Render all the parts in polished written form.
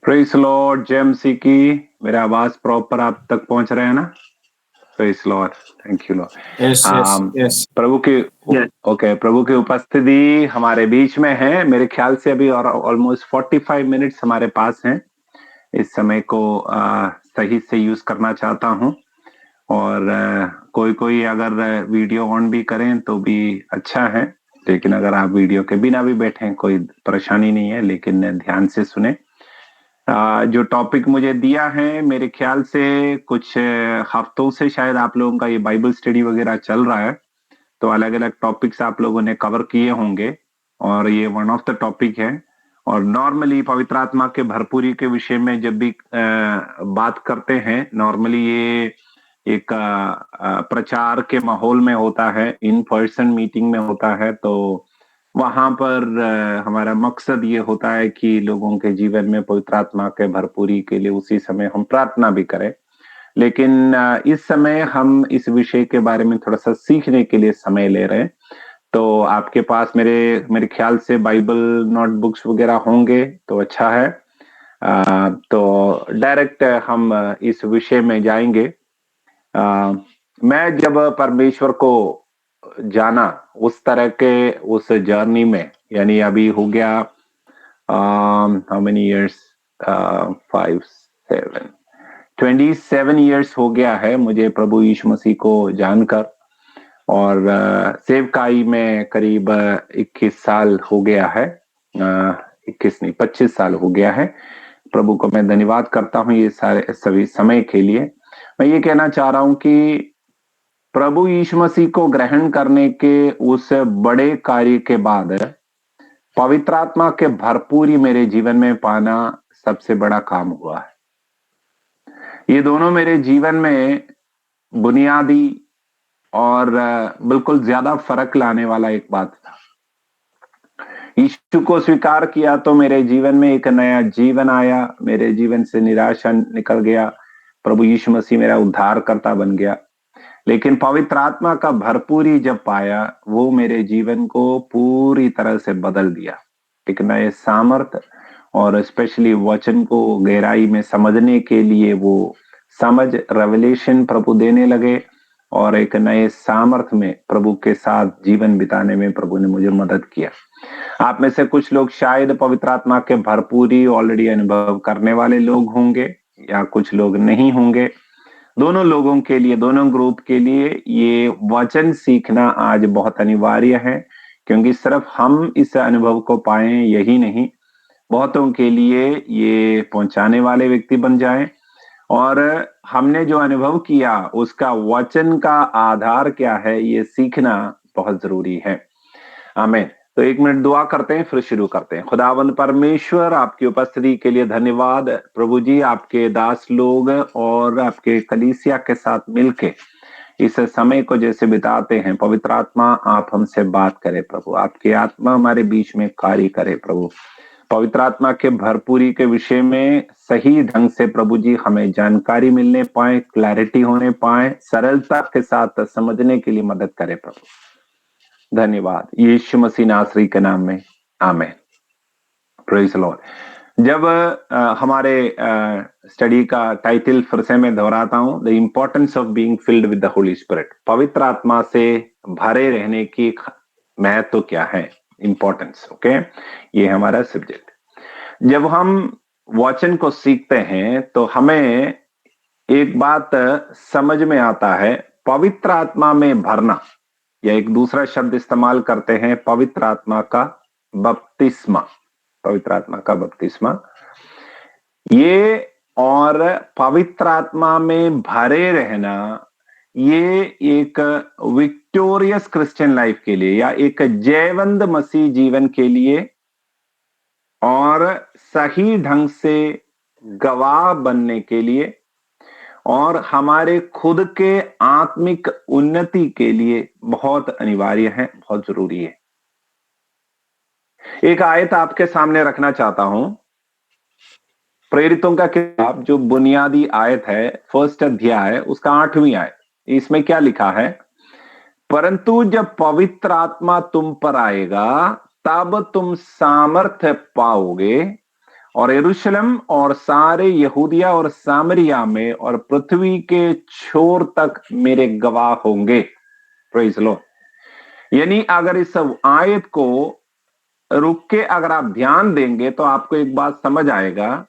Praise Lord JMC की मेरा आवाज प्रॉपर आप तक पहुंच रहे हैं ना? Praise lord, thank you lord. Yes प्रभु की ओके, प्रभु की उपस्थिति हमारे बीच में है। मेरे ख्याल से अभी और ऑलमोस्ट 45 मिनट्स हमारे पास हैं। इस समय को सही से यूज करना चाहता हूं और कोई अगर वीडियो ऑन भी करें तो भी अच्छा है, लेकिन अगर आप वीडियो के बिना भी बैठे कोई परेशानी नहीं है, लेकिन ध्यान से सुने। जो टॉपिक मुझे दिया है, मेरे ख्याल से कुछ हफ्तों से शायद आप लोगों का ये बाइबल स्टडी वगैरह चल रहा है, तो अलग अलग टॉपिक्स आप लोगों ने कवर किए होंगे और ये वन ऑफ द टॉपिक है। और नॉर्मली पवित्र आत्मा के भरपूरी के विषय में जब भी बात करते हैं, नॉर्मली ये एक प्रचार के माहौल में होता है, इन पर्सन मीटिंग में होता है। तो वहां पर हमारा मकसद ये होता है कि लोगों के जीवन में पवित्र आत्मा के भरपूरी के लिए उसी समय हम प्रार्थना भी करें। लेकिन इस समय हम इस विषय के बारे में थोड़ा सा सीखने के लिए समय ले रहे हैं। तो आपके पास मेरे ख्याल से बाइबल नोटबुक्स वगैरह होंगे तो अच्छा है। तो डायरेक्ट हम इस विषय में जाएंगे। मैं जब परमेश्वर को जाना उस तरह के उस जर्नी में, यानी अभी हो गया हाउ मेनी इयर्स, 5 7 27 इयर्स हो गया है मुझे प्रभु यीशु मसीह को जानकर। और सेवकाई में करीब 21 साल हो गया है, 21 नहीं 25 साल हो गया है। प्रभु को मैं धन्यवाद करता हूँ ये सारे सभी समय के लिए। मैं ये कहना चाह रहा हूँ कि प्रभु यीशु मसीह को ग्रहण करने के उस बड़े कार्य के बाद पवित्र आत्मा के भरपूरी मेरे जीवन में पाना सबसे बड़ा काम हुआ है। ये दोनों मेरे जीवन में बुनियादी और बिल्कुल ज्यादा फर्क लाने वाला एक बात था। यीशु को स्वीकार किया तो मेरे जीवन में एक नया जीवन आया, मेरे जीवन से निराशा निकल गया। प्रभु यीशु मसीह मेरा उद्धारकर्ता बन गया। लेकिन पवित्र आत्मा का भरपूरी जब पाया, वो मेरे जीवन को पूरी तरह से बदल दिया। एक नए सामर्थ और स्पेशली वचन को गहराई में समझने के लिए वो समझ रेवलेशन प्रभु देने लगे और एक नए सामर्थ में प्रभु के साथ जीवन बिताने में प्रभु ने मुझे मदद किया। आप में से कुछ लोग शायद पवित्र आत्मा के भरपूरी ऑलरेडी अनुभव करने वाले लोग होंगे या कुछ लोग नहीं होंगे। दोनों लोगों के लिए, दोनों ग्रुप के लिए ये वचन सीखना आज बहुत अनिवार्य है, क्योंकि सिर्फ हम इस अनुभव को पाएं यही नहीं, बहुतों के लिए ये पहुंचाने वाले व्यक्ति बन जाएं। और हमने जो अनुभव किया उसका वचन का आधार क्या है, ये सीखना बहुत जरूरी है। आमीन। तो 1 मिनट दुआ करते हैं, फिर शुरू करते हैं। खुदावंद परमेश्वर, आपकी उपस्थिति के लिए धन्यवाद। प्रभु जी, आपके दास लोग और आपके कलीसिया के साथ मिलके इस समय को जैसे बिताते हैं, पवित्र आत्मा आप हमसे बात करें प्रभु। आपकी आत्मा हमारे बीच में कार्य करे प्रभु। पवित्र आत्मा के भरपूरी के विषय में सही ढंग से प्रभु जी हमें जानकारी मिलने पाए, क्लैरिटी होने पाए, सरलता के साथ समझने के लिए मदद करे प्रभु। धन्यवाद यीशु मसीह नासरी के नाम में, आमीन। Praise Lord. जब हमारे स्टडी का टाइटल फिर से मैं दोहराता हूं, the importance of being filled with the Holi spirit, पवित्र आत्मा से भरे रहने की महत्व क्या है, इम्पोर्टेंस। ओके, ये हमारा सब्जेक्ट। जब हम वचन को सीखते हैं तो हमें एक बात समझ में आता है, पवित्र आत्मा में भरना, या एक दूसरा शब्द इस्तेमाल करते हैं पवित्र आत्मा का बपतिस्मा। पवित्र आत्मा का बपतिस्मा, ये और पवित्र आत्मा में भरे रहना, ये एक विक्टोरियस क्रिश्चियन लाइफ के लिए या एक जयवंत मसीह जीवन के लिए और सही ढंग से गवाह बनने के लिए और हमारे खुद के आत्मिक उन्नति के लिए बहुत अनिवार्य है, बहुत जरूरी है। एक आयत आपके सामने रखना चाहता हूं, प्रेरितों का किताब जो बुनियादी आयत है, फर्स्ट अध्याय, उसका 8वीं आयत। इसमें क्या लिखा है? परंतु जब पवित्र आत्मा तुम पर आएगा तब तुम सामर्थ्य पाओगे और यरूशलेम और सारे यहूदिया और सामरिया में और पृथ्वी के छोर तक मेरे गवाह होंगे। Praise Lord. यानी अगर इस आयत को रुक के अगर आप ध्यान देंगे तो आपको एक बात समझ आएगा,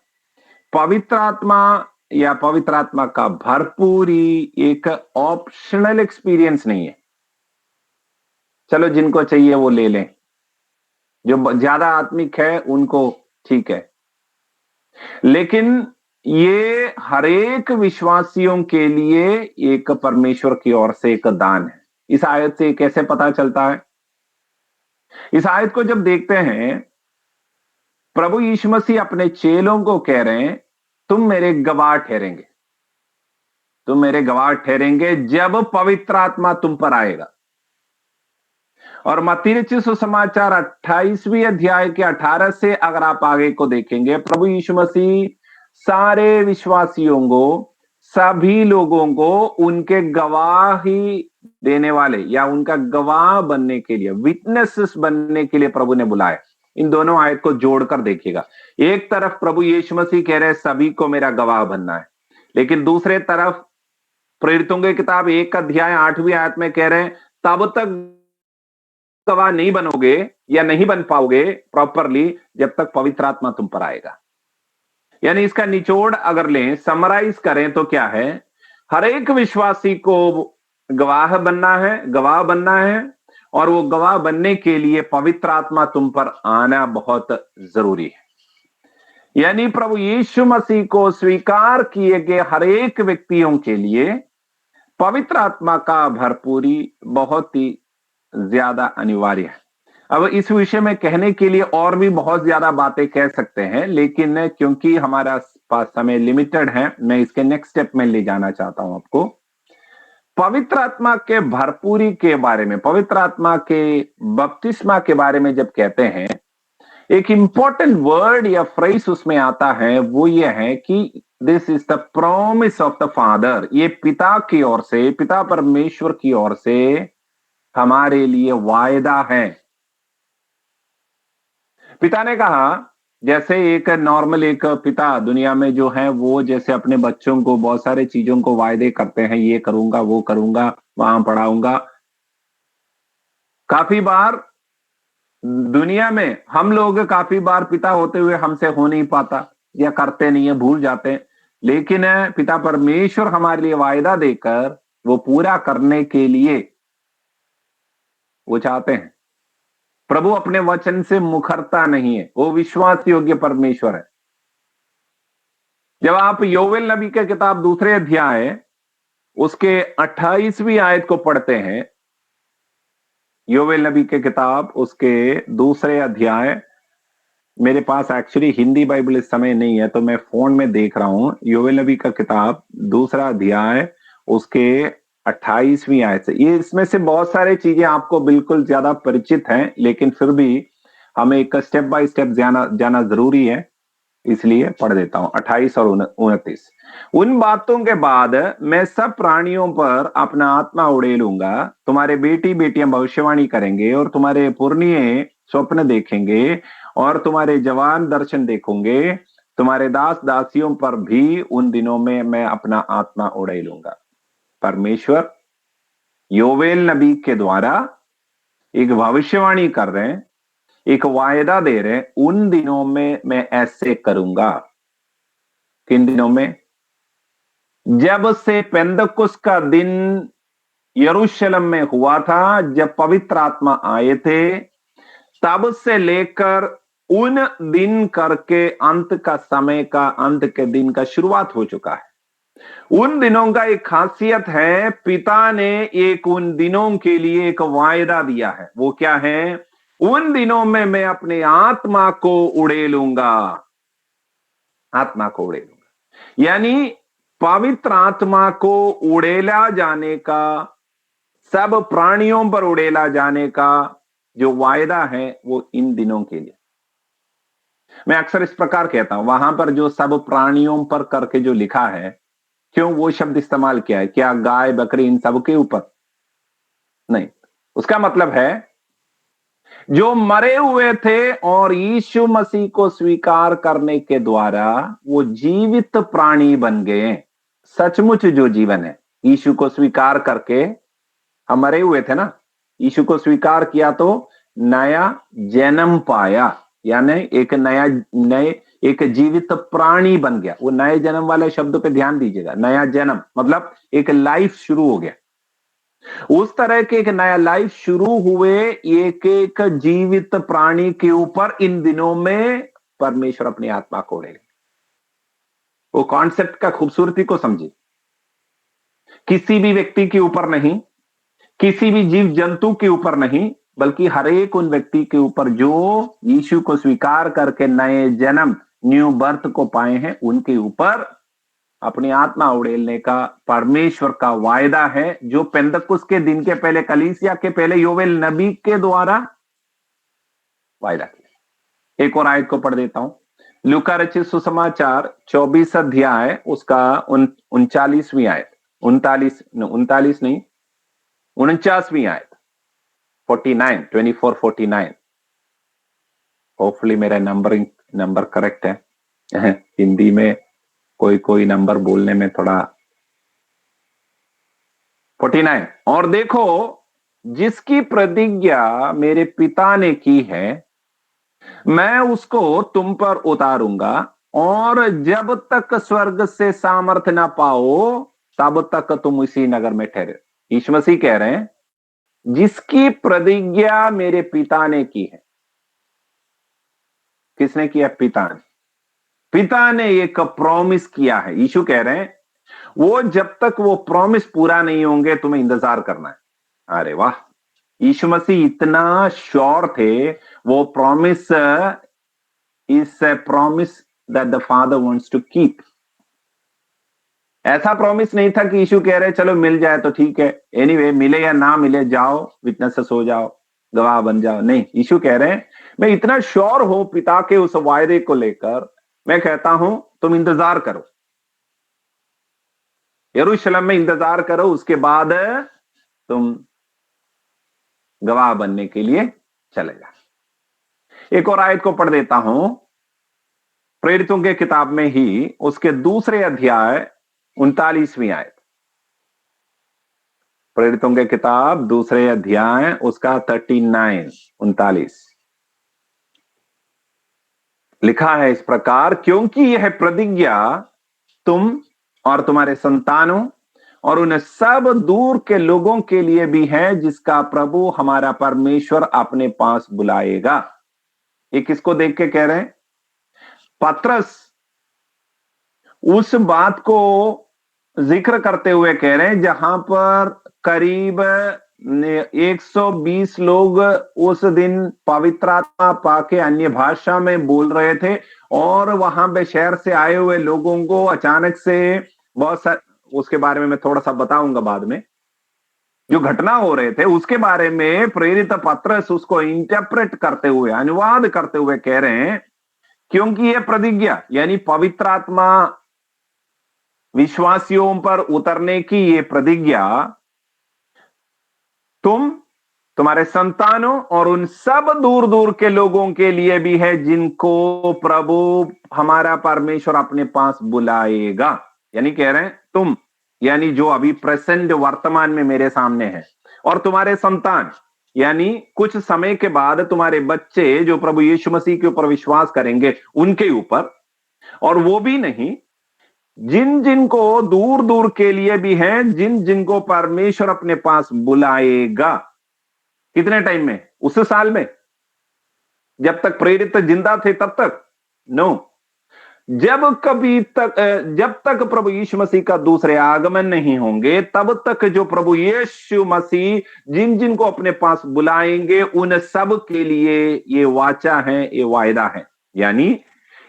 पवित्र आत्मा या पवित्र आत्मा का भरपूरी एक ऑप्शनल एक्सपीरियंस नहीं है। चलो जिनको चाहिए वो ले लें, जो ज्यादा आत्मिक है उनको ठीक है, लेकिन ये हरेक विश्वासियों के लिए एक परमेश्वर की ओर से एक दान है। इस आयत से कैसे पता चलता है? इस आयत को जब देखते हैं, प्रभु यीशु मसीह अपने चेलों को कह रहे हैं, तुम मेरे गवाह ठहरेंगे, तुम मेरे गवाह ठहरेंगे जब पवित्र आत्मा तुम पर आएगा। और मत्ती रचित सुसमाचार 28वीं अध्याय के 18 से अगर आप आगे को देखेंगे, प्रभु यीशु मसीह सारे विश्वासियों को, सभी लोगों को उनके गवाही देने वाले या उनका गवाह बनने के लिए, विटनेसेस बनने के लिए प्रभु ने बुलाया। इन दोनों आयत को जोड़कर देखिएगा। एक तरफ प्रभु यीशु मसीह कह रहे हैं सभी को मेरा गवाह बनना है, लेकिन दूसरे तरफ प्रेरितों की किताब 1 अध्याय 8वीं आयत में कह रहे हैं तब तक गवाह नहीं बनोगे या नहीं बन पाओगे प्रॉपरली जब तक पवित्र आत्मा तुम पर आएगा। यानी इसका निचोड़ अगर लें, समराइज करें तो क्या है? हर एक विश्वासी को गवाह बनना है, गवाह बनना है, और वो गवाह बनने के लिए पवित्र आत्मा तुम पर आना बहुत जरूरी है। यानी प्रभु यीशु मसीह को स्वीकार किए गए हर एक व्यक्तियों के लिए पवित्र आत्मा का भरपूरी बहुत ही ज्यादा अनिवार्य है। अब इस विषय में कहने के लिए और भी बहुत ज्यादा बातें कह सकते हैं, लेकिन क्योंकि हमारा पास समय लिमिटेड है, मैं इसके नेक्स्ट स्टेप में ले जाना चाहता हूं आपको। पवित्र आत्मा के भरपूरी के बारे में, पवित्र आत्मा के बपतिस्मा के बारे में जब कहते हैं, एक इंपॉर्टेंट वर्ड या फ्रेज उसमें आता है, वो ये है कि this is the promise of the father. ये पिता की ओर से, पिता परमेश्वर की ओर से हमारे लिए वायदा है। पिता ने कहा, जैसे एक नॉर्मल एक पिता दुनिया में जो है वो जैसे अपने बच्चों को बहुत सारे चीजों को वायदे करते हैं, ये करूंगा, वो करूंगा, वहां पढ़ाऊंगा। काफी बार दुनिया में हम लोग काफी बार पिता होते हुए हमसे हो नहीं पाता या करते नहीं है, भूल जाते हैं, लेकिन पिता परमेश्वर हमारे लिए वायदा देकर वो पूरा करने के लिए वो चाहते हैं। प्रभु अपने वचन से मुखरता नहीं है, वो विश्वास योग्य परमेश्वर है। जब आप योवेल नबी के किताब 2 अध्याय उसके 28वीं आयत को पढ़ते हैं, योवेल नबी के किताब उसके 2 अध्याय, मेरे पास एक्चुअली हिंदी बाइबल इस समय नहीं है तो मैं फोन में देख रहा हूं। योवेल नबी का किताब 2 अध्याय उसके 28वीं आयत से, ये इसमें से बहुत सारे चीजें आपको बिल्कुल ज्यादा परिचित हैं, लेकिन फिर भी हमें एक स्टेप बाय स्टेप जाना जरूरी है, इसलिए पढ़ देता हूं 28 और 29। उन बातों के बाद मैं सब प्राणियों पर अपना आत्मा उड़ेलूंगा, तुम्हारे बेटी बेटियां भविष्यवाणी करेंगे और तुम्हारे पुरनिये स्वप्न देखेंगे और तुम्हारे जवान दर्शन देखेंगे, तुम्हारे दास दासियों पर भी उन दिनों में मैं अपना आत्मा उड़ेलूंगा। परमेश्वर योवेल नबी के द्वारा एक भविष्यवाणी कर रहे हैं, एक वायदा दे रहे हैं, उन दिनों में मैं ऐसे करूंगा। किन दिनों में? जब से पेंतकुस्त का दिन यरूशलेम में हुआ था, जब पवित्र आत्मा आए थे, तब से लेकर उन दिन करके अंत का समय का, अंत के दिन का शुरुआत हो चुका है। उन दिनों का एक खासियत है, पिता ने एक उन दिनों के लिए एक वायदा दिया है। वो क्या है? उन दिनों में मैं अपने आत्मा को उड़ेलूंगा, आत्मा को उड़ेलूंगा। यानी पवित्र आत्मा को उड़ेला जाने का, सब प्राणियों पर उड़ेला जाने का जो वायदा है वो इन दिनों के लिए। मैं अक्सर इस प्रकार कहता हूं, वहां पर जो सब प्राणियों पर करके जो लिखा है, क्यों वो शब्द इस्तेमाल किया है? क्या गाय बकरी इन सब के ऊपर? नहीं, उसका मतलब है जो मरे हुए थे और यीशु मसीह को स्वीकार करने के द्वारा वो जीवित प्राणी बन गए। सचमुच जो जीवन है, यीशु को स्वीकार करके हम मरे हुए थे ना, यीशु को स्वीकार किया तो नया जन्म पाया, यानी एक एक जीवित प्राणी बन गया। वो नए जन्म वाले शब्द पे ध्यान दीजिएगा। नया जन्म मतलब एक लाइफ शुरू हो गया। उस तरह के एक नया लाइफ शुरू हुए एक एक जीवित प्राणी के ऊपर इन दिनों में परमेश्वर अपनी आत्मा को उड़ेगा। वो कॉन्सेप्ट का खूबसूरती को समझिए। किसी भी व्यक्ति के ऊपर नहीं, किसी भी जीव जंतु के ऊपर नहीं, बल्कि हर एक उन व्यक्ति के ऊपर जो यीशु को स्वीकार करके नए जन्म, न्यू बर्थ को पाए हैं, उनके ऊपर अपनी आत्मा उड़ेलने का परमेश्वर का वायदा है, जो पेंतकुस के दिन के पहले, कलीसिया के पहले योवेल नबी के द्वारा वायदा किया। एक और आयत को पढ़ देता हूं। लूका रचित सुसमाचार 24 अध्याय उसका 39वीं आयत, 39 नहीं 49वीं आयत, 24:49। होपफुली मेरा नंबर करेक्ट है। हिंदी में कोई नंबर बोलने में थोड़ा 49। और देखो, जिसकी प्रतिज्ञा मेरे पिता ने की है, मैं उसको तुम पर उतारूंगा, और जब तक स्वर्ग से सामर्थ ना पाओ तब तक तुम इसी नगर में ठहरे। यीशु मसीह कह रहे हैं, जिसकी प्रतिज्ञा मेरे पिता ने की है। किसने किया? पिता ने। पिता ने एक प्रॉमिस किया है। यीशु कह रहे हैं, वो जब तक वो प्रॉमिस पूरा नहीं होंगे तुम्हें इंतजार करना है। अरे वाह, यीशु मसीह इतना श्योर थे। वो promise is a promise that the father wants to keep. ऐसा प्रॉमिस नहीं था कि यीशु कह रहे चलो मिल जाए तो ठीक है, एनीवे मिले या ना मिले, जाओ विटनेसेस हो जाओ, गवाह बन जाओ। नहीं, यीशु कह रहे हैं, मैं इतना श्योर हूं पिता के उस वायदे को लेकर, मैं कहता हूं तुम इंतजार करो, यरूशलेम में इंतजार करो, उसके बाद तुम गवाह बनने के लिए चले जाओ। एक और आयत को पढ़ देता हूं, प्रेरितों के किताब में ही उसके दूसरे अध्याय 39वीं आयत। प्रेरितों के किताब दूसरे अध्याय उसका 39 लिखा है इस प्रकार, क्योंकि यह प्रतिज्ञा तुम और तुम्हारे संतानों और उन सब दूर के लोगों के लिए भी है, जिसका प्रभु हमारा परमेश्वर अपने पास बुलाएगा। ये किसको देख के कह रहे हैं? पतरस उस बात को जिक्र करते हुए कह रहे हैं जहां पर करीब 120 लोग उस दिन पवित्र आत्मा पाके अन्य भाषा में बोल रहे थे, और वहां पे शहर से आए हुए लोगों को अचानक से बहुत सारे, उसके बारे में मैं थोड़ा सा बताऊंगा बाद में, जो घटना हो रहे थे उसके बारे में प्रेरित पतरस उसको इंटरप्रेट करते हुए, अनुवाद करते हुए कह रहे हैं, क्योंकि यह प्रतिज्ञा यानी पवित्र आत्मा विश्वासियों पर उतरने की ये प्रतिज्ञा तुम, तुम्हारे संतानों और उन सब दूर दूर के लोगों के लिए भी है, जिनको प्रभु हमारा परमेश्वर अपने पास बुलाएगा। यानी कह रहे हैं तुम, यानी जो अभी प्रेजेंट वर्तमान में मेरे सामने है, और तुम्हारे संतान यानी कुछ समय के बाद तुम्हारे बच्चे जो प्रभु यीशु मसीह के ऊपर विश्वास करेंगे उनके ऊपर, और वो भी नहीं, जिन जिनको दूर दूर के लिए भी है, जिन जिनको परमेश्वर अपने पास बुलाएगा। कितने टाइम में? उस साल में जब तक प्रेरित जिंदा थे तब तक? नो, जब तक प्रभु यीशु मसीह का दूसरे आगमन नहीं होंगे तब तक जो प्रभु यीशु मसीह जिन जिनको अपने पास बुलाएंगे उन सब के लिए ये वाचा है, ये वायदा है। यानी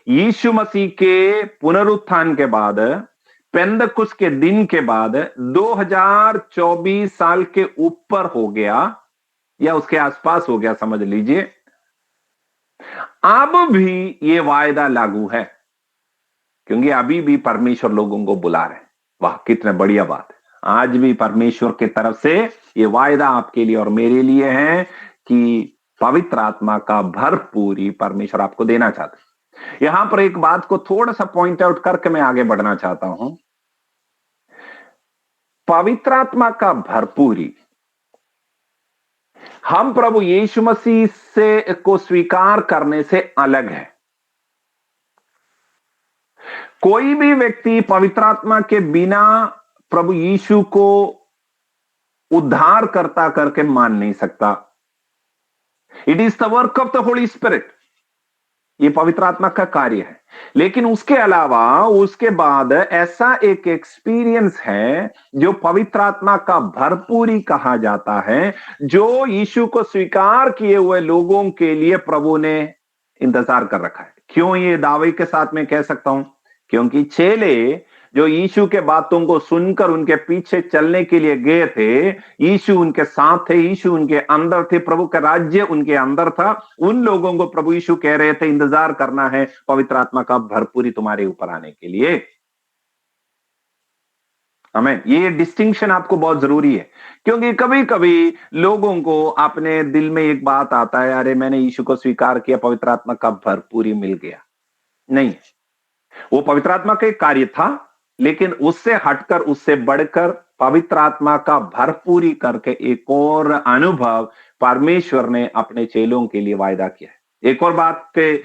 यीशु मसीह के पुनरुत्थान के बाद, पेंतकुस्त के दिन के बाद 2024 साल के ऊपर हो गया या उसके आसपास हो गया समझ लीजिए, अब भी ये वायदा लागू है, क्योंकि अभी भी परमेश्वर लोगों को बुला रहे हैं। वाह, कितने बढ़िया बात है। आज भी परमेश्वर की तरफ से ये वायदा आपके लिए और मेरे लिए है कि पवित्र आत्मा का भरपूरी परमेश्वर आपको देना चाहते हैं। यहां पर एक बात को थोड़ा सा पॉइंट आउट करके मैं आगे बढ़ना चाहता हूं। पवित्र आत्मा का भरपूरी हम प्रभु यीशु मसीह से को स्वीकार करने से अलग है। कोई भी व्यक्ति पवित्र आत्मा के बिना प्रभु यीशु को उद्धारकर्ता करके मान नहीं सकता। It is the work of the Holi spirit, ये पवित्र आत्मा का कार्य है। लेकिन उसके अलावा उसके बाद ऐसा एक एक्सपीरियंस है जो पवित्र आत्मा का भरपूरी कहा जाता है, जो यीशु को स्वीकार किए हुए लोगों के लिए प्रभु ने इंतजार कर रखा है। क्यों ये दावे के साथ में कह सकता हूं? क्योंकि चेले जो यीशु के बातों को सुनकर उनके पीछे चलने के लिए गए थे, यीशु उनके साथ थे, यीशु उनके अंदर थे, प्रभु का राज्य उनके अंदर था। उन लोगों को प्रभु यीशु कह रहे थे इंतजार करना है पवित्र आत्मा का भरपूरी तुम्हारे ऊपर आने के लिए। हमें ये डिस्टिंक्शन आपको बहुत जरूरी है, क्योंकि कभी कभी लोगों को अपने दिल में एक बात आता है, अरे मैंने यीशु को स्वीकार किया, पवित्र आत्मा का भरपूरी मिल गया। नहीं, वो पवित्र आत्मा का एक कार्य था, लेकिन उससे हटकर, उससे बढ़कर पवित्र आत्मा का भरपूरी करके एक और अनुभव परमेश्वर ने अपने चेलों के लिए वायदा किया है। एक और बात के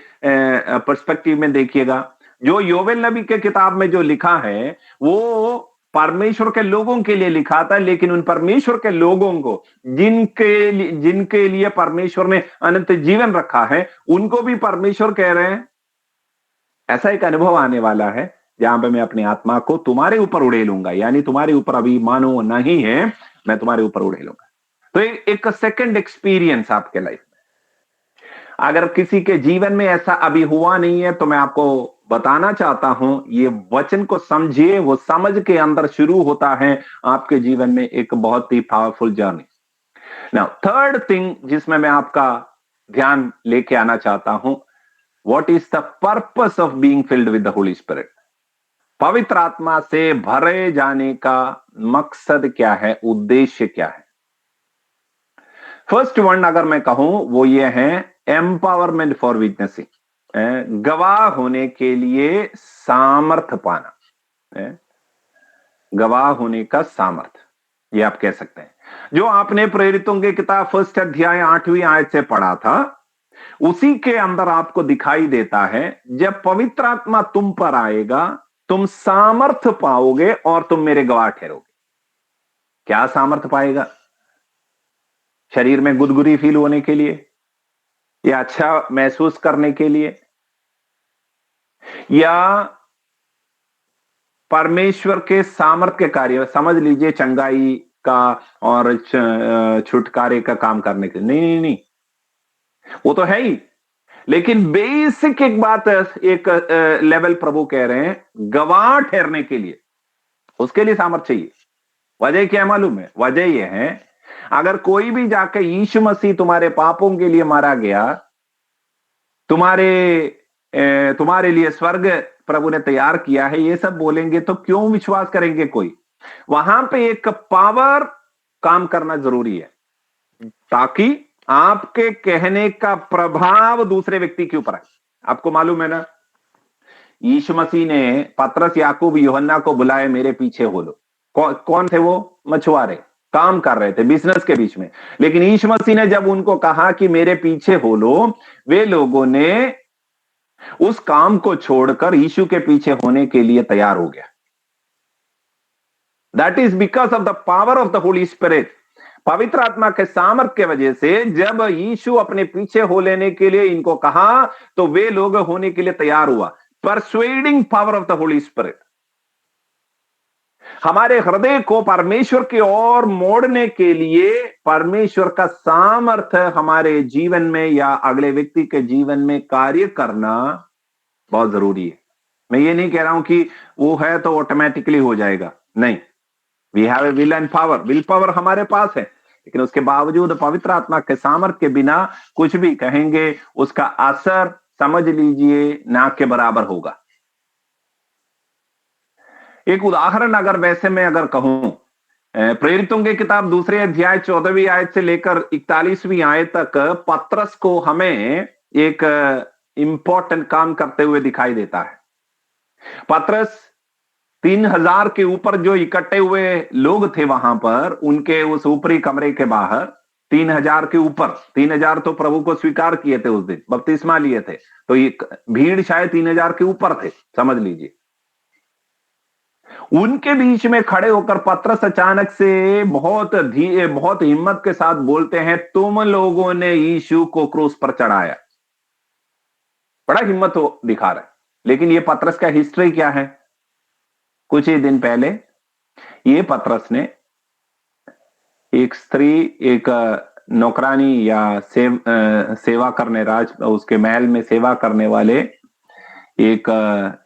पर्सपेक्टिव में देखिएगा, जो योवेल नबी के किताब में जो लिखा है वो परमेश्वर के लोगों के लिए लिखा था, लेकिन उन परमेश्वर के लोगों को जिनके लिए परमेश्वर ने अनंत जीवन रखा है, उनको भी परमेश्वर कह रहे हैं ऐसा एक अनुभव आने वाला है जहां पे मैं अपनी आत्मा को तुम्हारे ऊपर उड़ेलूंगा, यानी तुम्हारे ऊपर अभी मानो नहीं है, मैं तुम्हारे ऊपर उड़ेलूंगा। तो एक सेकंड एक्सपीरियंस आपके लाइफ में, अगर किसी के जीवन में ऐसा अभी हुआ नहीं है तो मैं आपको बताना चाहता हूं, ये वचन को समझिए। वो समझ के अंदर शुरू होता है आपके जीवन में एक बहुत ही powerful journey. Now third thing जिसमें मैं आपका ध्यान लेके आना चाहता हूं, What is the purpose of being filled with the Holy Spirit? पवित्र आत्मा से भरे जाने का मकसद क्या है, उद्देश्य क्या है? फर्स्ट वन अगर मैं कहूं वो ये है एम्पावरमेंट फॉर विटनेसिंग, गवाह होने के लिए सामर्थ पाना, गवाह होने का सामर्थ, ये आप कह सकते हैं। जो आपने प्रेरितों के किताब फर्स्ट अध्याय 8वीं आयत से पढ़ा था, उसी के अंदर आपको दिखाई देता है जब पवित्र आत्मा तुम पर आएगा तुम सामर्थ पाओगे और तुम मेरे गवाह ठहरोगे। क्या सामर्थ पाएगा? शरीर में गुदगुदी फील होने के लिए, या अच्छा महसूस करने के लिए, या परमेश्वर के सामर्थ के कार्य, समझ लीजिए चंगाई का और छुटकारे का काम करने के लिए? नहीं नहीं नहीं, वो तो है ही, लेकिन बेसिक एक बात, एक लेवल प्रभु कह रहे हैं, गवाह ठहरने के लिए उसके लिए सामर्थ चाहिए। वजह क्या मालूम है? वजह यह है, अगर कोई भी जाकर यीशु मसीह तुम्हारे पापों के लिए मारा गया, तुम्हारे लिए स्वर्ग प्रभु ने तैयार किया है, ये सब बोलेंगे तो क्यों विश्वास करेंगे कोई? वहां पे एक पावर काम करना जरूरी है, ताकि आपके कहने का प्रभाव दूसरे व्यक्ति के ऊपर आए। आपको मालूम है ना, यीशु मसीह ने पतरस, याकूब, यूहन्ना को बुलाए, मेरे पीछे हो लो। कौन थे वो? मछुआरे, काम कर रहे थे बिजनेस के बीच में। लेकिन यीशु मसीह ने जब उनको कहा कि मेरे पीछे हो लो, वे लोगों ने उस काम को छोड़कर यीशु के पीछे होने के लिए तैयार हो गया। That is because of the power of the Holi spirit. पवित्र आत्मा के सामर्थ के वजह से जब यीशु अपने पीछे हो लेने के लिए इनको कहा, तो वे लोग होने के लिए तैयार हुआ। Persuading power of the Holi spirit हमारे हृदय को परमेश्वर की ओर मोड़ने के लिए, परमेश्वर का सामर्थ हमारे जीवन में या अगले व्यक्ति के जीवन में कार्य करना बहुत जरूरी है। मैं ये नहीं कह रहा हूं कि वो है तो ऑटोमेटिकली हो जाएगा, नहीं। We have a will and power, will power हमारे पास है, लेकिन उसके बावजूद पवित्र आत्मा के सामर्थ के बिना कुछ भी कहेंगे, उसका असर समझ लीजिए ना के बराबर होगा। एक उदाहरण अगर वैसे मैं अगर कहूं, प्रेरितों की किताब दूसरे अध्याय 14वीं आयत से लेकर 41वीं आयत तक पतरस को हमें एक इंपॉर्टेंट काम करते हुए दिखाई देता है। पतरस 3000 के ऊपर जो इकट्ठे हुए लोग थे वहां पर, उनके उस ऊपरी कमरे के बाहर 3000 के ऊपर, 3000 तो प्रभु को स्वीकार किए थे उस दिन, बपतिस्मा लिए थे, तो ये भीड़ शायद 3000 के ऊपर थे, समझ लीजिए। उनके बीच में खड़े होकर पतरस अचानक से बहुत हिम्मत के साथ बोलते हैं, तुम लोगों ने यीशु को क्रूस पर चढ़ाया। बड़ा हिम्मत हो दिखा रहा है। लेकिन ये पतरस का हिस्ट्री क्या है? कुछ ही दिन पहले ये पतरस ने एक स्त्री, एक नौकरानी या सेवा करने, उसके महल में सेवा करने वाले एक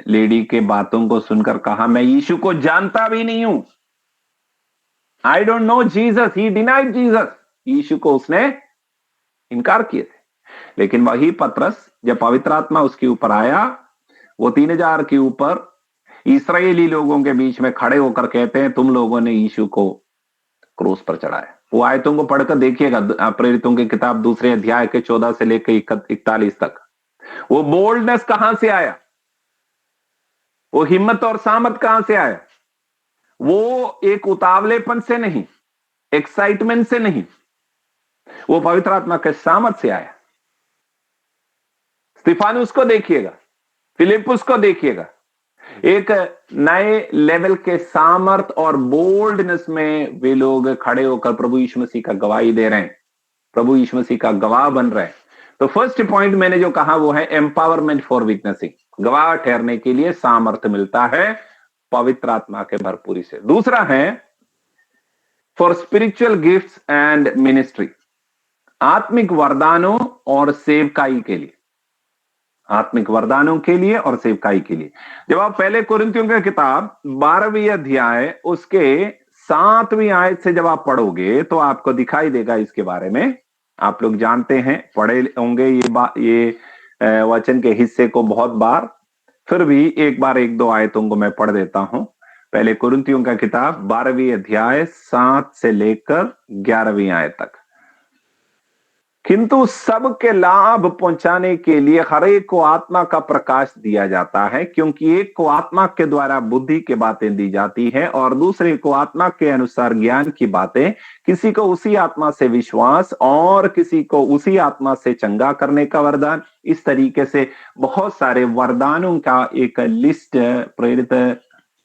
लेडी के बातों को सुनकर कहा, मैं यीशु को जानता भी नहीं हूं। I don't know Jesus, he denied Jesus. यीशु को उसने इनकार किए थे। लेकिन वही पतरस, जब पवित्र आत्मा उसके ऊपर आया, वो 3000 के ऊपर इस्राएली लोगों के बीच में खड़े होकर कहते हैं, तुम लोगों ने यीशु को क्रूस पर चढ़ाया। वो आयतों को पढ़कर देखिएगा, प्रेरितों की किताब दूसरे अध्याय के 14 से लेकर 41 तक। वो बोल्डनेस कहां से आया? वो हिम्मत और सामर्थ कहां से आया? वो एक उतावलेपन से नहीं, एक्साइटमेंट से नहीं, वो पवित्र आत्मा के सामर्थ से आया। स्तिफानुस को देखिएगा, फिलिपुस को देखिएगा, एक नए लेवल के सामर्थ और बोल्डनेस में वे लोग खड़े होकर प्रभु यीशु मसीह का गवाही दे रहे हैं, प्रभु यीशु मसीह का गवाह बन रहे हैं। तो फर्स्ट पॉइंट मैंने जो कहा वो है एम्पावरमेंट फॉर विटनेसिंग। गवाह ठहरने के लिए सामर्थ मिलता है पवित्र आत्मा के भरपूरी से। दूसरा है for spiritual gifts and ministry, आत्मिक वरदानों और सेवकाई के लिए, आत्मिक वरदानों के लिए और सेवकाई के लिए। जब आप पहले कुरिन्थियों की किताब 12वीं अध्याय उसके 7वीं आयत से जब आप पढ़ोगे तो आपको दिखाई देगा इसके बारे में। आप लोग जानते हैं, पढ़े होंगे ये वचन के हिस्से को बहुत बार, फिर भी एक बार एक दो आयतों को मैं पढ़ देता हूं। पहले कुरिन्थियों का किताब 12वीं अध्याय 7 से लेकर 11वीं आयत तक। किंतु सबके लाभ पहुंचाने के लिए हर एक को आत्मा का प्रकाश दिया जाता है, क्योंकि एक को आत्मा के द्वारा बुद्धि की बातें दी जाती है और दूसरे को आत्मा के अनुसार ज्ञान की बातें, किसी को उसी आत्मा से विश्वास और किसी को उसी आत्मा से चंगा करने का वरदान। इस तरीके से बहुत सारे वरदानों का एक लिस्ट प्रेरित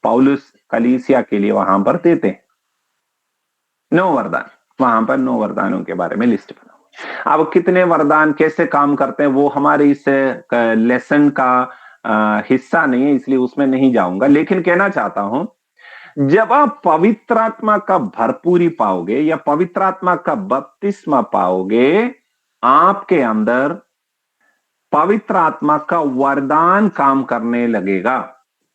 पौलुस कलीसिया के लिए वहां पर देते हैं। 9 वरदान, वहां पर 9 वरदानों के बारे में लिस्ट बना। अब कितने वरदान कैसे काम करते हैं वो हमारे इस लेसन का हिस्सा नहीं है, इसलिए उसमें नहीं जाऊंगा। लेकिन कहना चाहता हूं, जब आप पवित्र आत्मा का भरपूरी पाओगे या पवित्र आत्मा का बपतिस्मा पाओगे, आपके अंदर पवित्र आत्मा का वरदान काम करने लगेगा।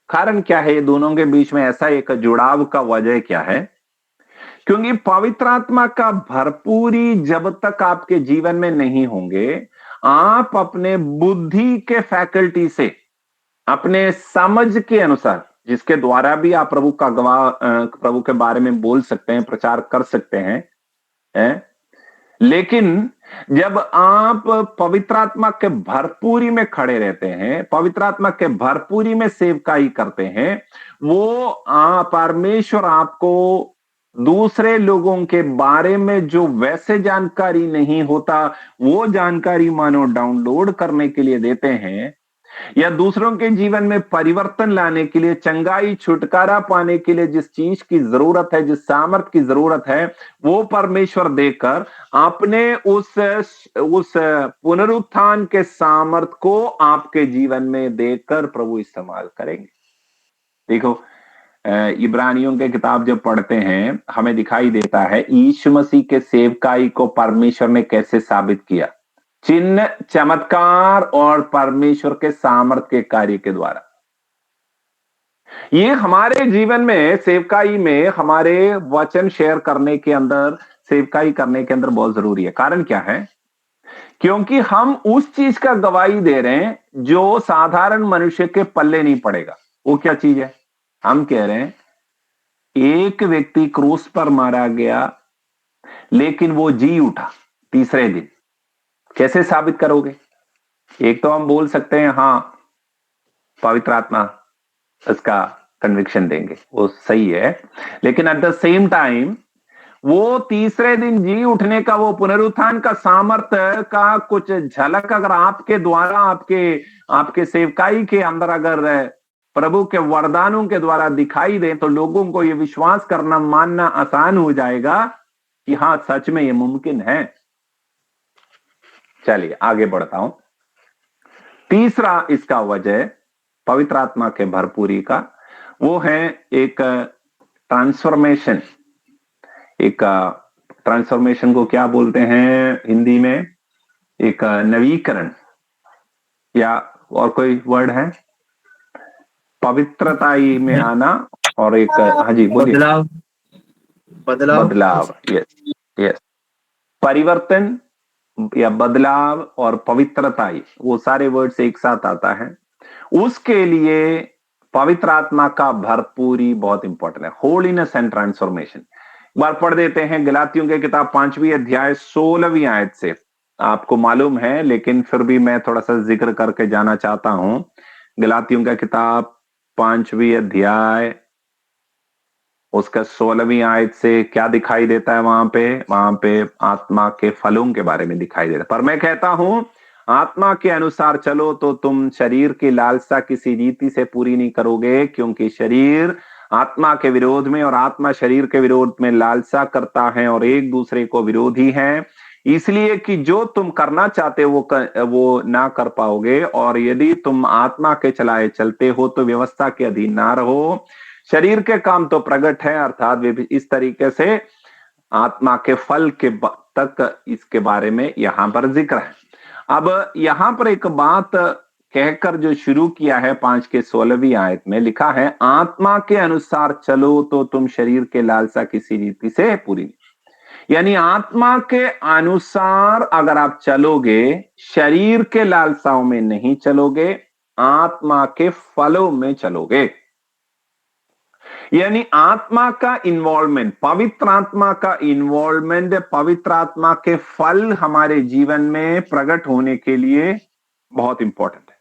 कारण क्या है ये दोनों के बीच में ऐसा एक जुड़ाव का वजह क्या है? क्योंकि पवित्र आत्मा का भरपूरी जब तक आपके जीवन में नहीं होंगे, आप अपने बुद्धि के फैकल्टी से, अपने समझ के अनुसार, जिसके द्वारा भी आप प्रभु का गवाह, प्रभु के बारे में बोल सकते हैं, प्रचार कर सकते हैं। लेकिन जब आप पवित्र आत्मा के भरपूरी में खड़े रहते हैं, पवित्र आत्मा के भरपूरी में सेवकाई करते हैं, वो परमेश्वर आपको दूसरे लोगों के बारे में जो वैसे जानकारी नहीं होता, वो जानकारी मानो डाउनलोड करने के लिए देते हैं, या दूसरों के जीवन में परिवर्तन लाने के लिए, चंगाई छुटकारा पाने के लिए जिस चीज की जरूरत है, जिस सामर्थ की जरूरत है, वो परमेश्वर देकर अपने उस पुनरुत्थान के सामर्थ को आपके जीवन में देकर प्रभु इस्तेमाल करेंगे। देखो, इब्रानियों के किताब जब पढ़ते हैं, हमें दिखाई देता है यीशु मसीह के सेवकाई को परमेश्वर ने कैसे साबित किया, चिन्ह, चमत्कार और परमेश्वर के सामर्थ के कार्य के द्वारा। ये हमारे जीवन में सेवकाई में, हमारे वचन शेयर करने के अंदर, सेवकाई करने के अंदर बहुत जरूरी है। कारण क्या है? क्योंकि हम उस चीज का गवाही दे रहे हैं जो साधारण मनुष्य के पल्ले नहीं पड़ेगा। वो क्या चीज है? हम कह रहे हैं एक व्यक्ति क्रूस पर मारा गया लेकिन वो जी उठा तीसरे दिन, कैसे साबित करोगे? एक तो हम बोल सकते हैं हाँ पवित्र आत्मा इसका कन्विक्शन देंगे, वो सही है, लेकिन एट द सेम टाइम वो तीसरे दिन जी उठने का, वो पुनरुत्थान का सामर्थ्य का कुछ झलक अगर आपके द्वारा, आपके आपके सेवकाई के अंदर अगर प्रभु के वरदानों के द्वारा दिखाई दे, तो लोगों को ये विश्वास करना, मानना आसान हो जाएगा कि हाँ सच में ये मुमकिन है। चलिए आगे बढ़ता हूं। तीसरा इसका वजह पवित्र आत्मा के भरपूरी का, वो है एक ट्रांसफॉर्मेशन। एक ट्रांसफॉर्मेशन को क्या बोलते हैं हिंदी में? एक नवीकरण, या और कोई वर्ड है? पवित्रताई में आना, और एक हाँ जी बोलिए। बदलाव। बदलाव, यस यस। परिवर्तन या बदलाव और पवित्रताई, वो सारे वर्ड्स एक साथ आता है। उसके लिए पवित्र आत्मा का भरपूरी बहुत इंपॉर्टेंट है। होलीनेस एंड ट्रांसफॉर्मेशन एक बार पढ़ देते हैं। गलातियों के किताब 5वीं अध्याय 16वीं आयत से, आपको मालूम है लेकिन फिर भी मैं थोड़ा सा जिक्र करके जाना चाहता हूं। गलातियों का किताब 5वीं अध्याय उसका 16वीं आयत से क्या दिखाई देता है? वहां पे आत्मा के फलों के बारे में दिखाई देता है। पर मैं कहता हूं आत्मा के अनुसार चलो तो तुम शरीर की लालसा किसी रीति से पूरी नहीं करोगे, क्योंकि शरीर आत्मा के विरोध में और आत्मा शरीर के विरोध में लालसा करता है और एक दूसरे को विरोधी है, इसलिए कि जो तुम करना चाहते हो वो ना कर पाओगे। और यदि तुम आत्मा के चलाए चलते हो तो व्यवस्था के अधीन ना रहो। शरीर के काम तो प्रकट है, अर्थात वे भी इस तरीके से आत्मा के फल के तक इसके बारे में यहां पर जिक्र है। अब यहां पर एक बात कहकर जो शुरू किया है 5 के 16वीं आयत में लिखा है, आत्मा के अनुसार चलो तो तुम शरीर के लालसा किसी रीति से पूरी नहीं। यानी आत्मा के अनुसार अगर आप चलोगे, शरीर के लालसाओं में नहीं चलोगे, आत्मा के फलों में चलोगे। यानी आत्मा का इन्वॉल्वमेंट, पवित्र आत्मा का इन्वॉल्वमेंट, पवित्र आत्मा के फल हमारे जीवन में प्रकट होने के लिए बहुत इंपॉर्टेंट है।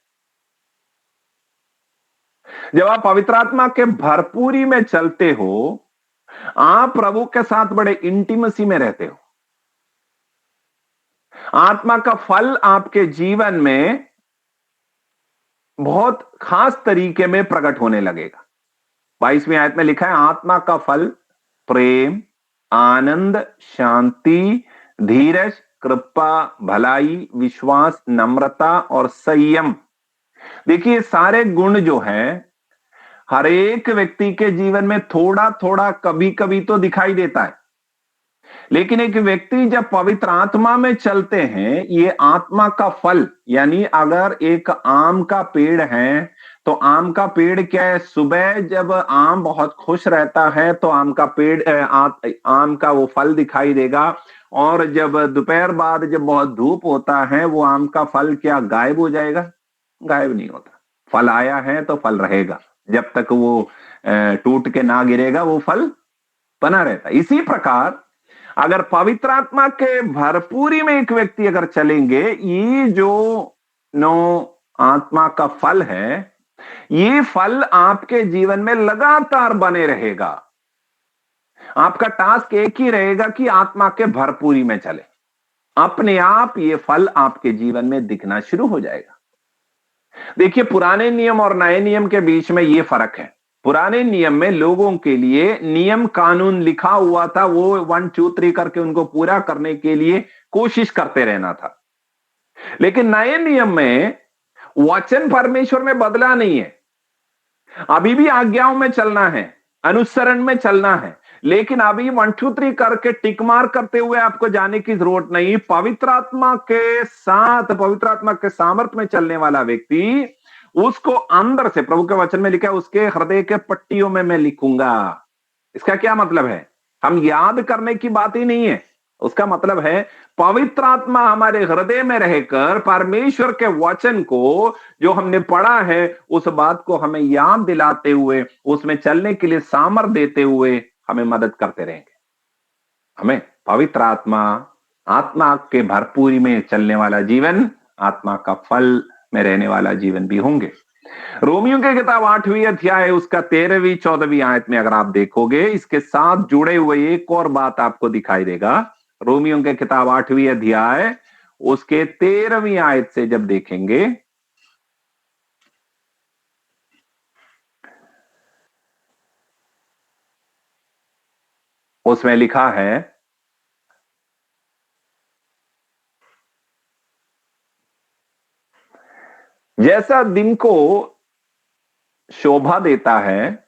जब आप पवित्र आत्मा के भरपूरी में चलते हो, आप प्रभु के साथ बड़े इंटीमेसी में रहते हो। आत्मा का फल आपके जीवन में बहुत खास तरीके में प्रकट होने लगेगा। 22वीं आयत में लिखा है, आत्मा का फल प्रेम, आनंद, शांति, धीरज, कृपा, भलाई, विश्वास, नम्रता और संयम। देखिए सारे गुण जो है हर एक व्यक्ति के जीवन में थोड़ा थोड़ा कभी कभी तो दिखाई देता है, लेकिन एक व्यक्ति जब पवित्र आत्मा में चलते हैं, ये आत्मा का फल, यानी अगर एक आम का पेड़ है तो आम का पेड़ क्या है? सुबह जब आम बहुत खुश रहता है तो आम का पेड़ आम का वो फल दिखाई देगा, और जब दोपहर बाद जब बहुत धूप होता है वो आम का फल क्या गायब हो जाएगा? गायब नहीं होता। फल आया है तो फल रहेगा, जब तक वो टूट के ना गिरेगा वो फल बना रहता है। इसी प्रकार अगर पवित्र आत्मा के भरपूरी में एक व्यक्ति अगर चलेंगे, ये जो 9 आत्मा का फल है, ये फल आपके जीवन में लगातार बने रहेगा। आपका टास्क एक ही रहेगा कि आत्मा के भरपूरी में चले, अपने आप ये फल आपके जीवन में दिखना शुरू हो जाएगा। देखिए पुराने नियम और नए नियम के बीच में ये फर्क है। पुराने नियम में लोगों के लिए नियम कानून लिखा हुआ था, वो 1 2 3 करके उनको पूरा करने के लिए कोशिश करते रहना था। लेकिन नए नियम में वचन परमेश्वर में बदला नहीं है, अभी भी आज्ञाओं में चलना है, अनुसरण में चलना है, लेकिन अभी 1 2 3 करके टिक मार करते हुए आपको जाने की जरूरत नहीं। पवित्र आत्मा के साथ, पवित्र आत्मा के सामर्थ्य में चलने वाला व्यक्ति, उसको अंदर से, प्रभु के वचन में लिखा है, उसके हृदय के पट्टियों में मैं लिखूंगा। इसका क्या मतलब है? हम याद करने की बात ही नहीं है, उसका मतलब है पवित्र आत्मा हमारे हृदय में रहकर परमेश्वर के वचन को जो हमने पढ़ा है उस बात को हमें याद दिलाते हुए, उसमें चलने के लिए सामर्थ देते हुए हमें मदद करते रहेंगे। हमें पवित्र आत्मा, आत्मा के भरपूरी में चलने वाला जीवन, आत्मा का फल में रहने वाला जीवन भी होंगे। रोमियो की किताब 8वीं अध्याय उसका 13वीं 14वीं आयत में अगर आप देखोगे, इसके साथ जुड़े हुए एक और बात आपको दिखाई देगा। रोमियो की किताब 8वीं अध्याय उसके 13वीं आयत से जब देखेंगे, उसमें लिखा है, जैसा दिन को शोभा देता है